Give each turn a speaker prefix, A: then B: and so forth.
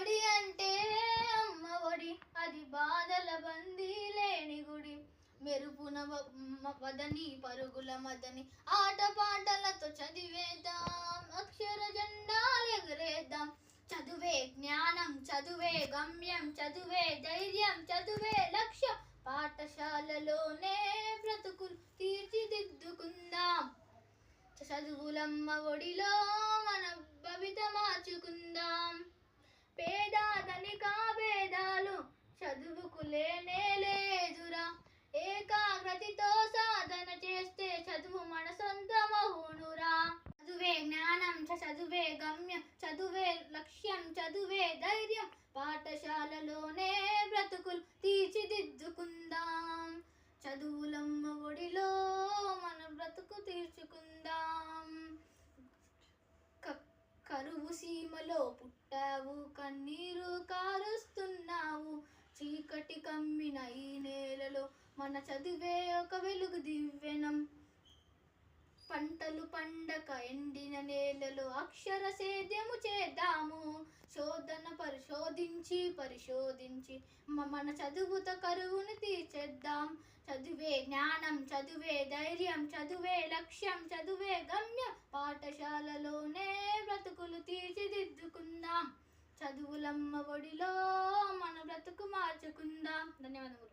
A: బడి అంటే అమ్మ ఒడి, అది బాధల బందీ లేని గుడి. మెరుపున వదని పరుగుల మదని, ఆటపాటలతో చదివేద్దాం, అక్షర జెండాలు ఎగరేద్దాం. చదువే జ్ఞానం, చదువే గమ్యం, చదువే ధైర్యం, చదువే లక్ష్యం. పాఠశాలలోనే బ్రతుకులు తీర్చిదిద్దుకుందాం. చదువులమ్మ ఒడిలో మన భవిత మార్చుకుందాం. పేద ధనిక భేదాలు చదువుకు లేనే లేదురా. ఏకాగ్రతతో సాధన చేస్తే చదువు మన సొంతమవునురా. చదువే జ్ఞానం, చదువే గమ్యం, చదువే లక్ష్యం, చదువే ధైర్యం. పాఠశాలలోనే బ్రతుకులు తీర్చిదిద్దుకుందాం. చదువులమ్మ ఒడిలో మన బ్రతుకు తీర్చుకుందాం. కరువు సీమలో పుట్టావు, కన్నీరు కారుస్తున్నావు. చీకటి కమ్మిన ఈ నేలలో మన చదువే ఒక వెలుగు దివ్వెనం. పంటలు పండక ఎండిన నేలలో అక్షర సేద్యము చేద్దాము. పరిశోధించి మన చదువుతో కరువును తీర్చేద్దాం. చదువే జ్ఞానం, చదువే ధైర్యం, చదువే లక్ష్యం, చదువే గమ్యం. పాఠశాలలోనే బ్రతుకులు తీర్చిదిద్దుకుందాం. చదువులమ్మ ఒడిలో మన బ్రతుకు మార్చుకుందాం. ధన్యవాదములు.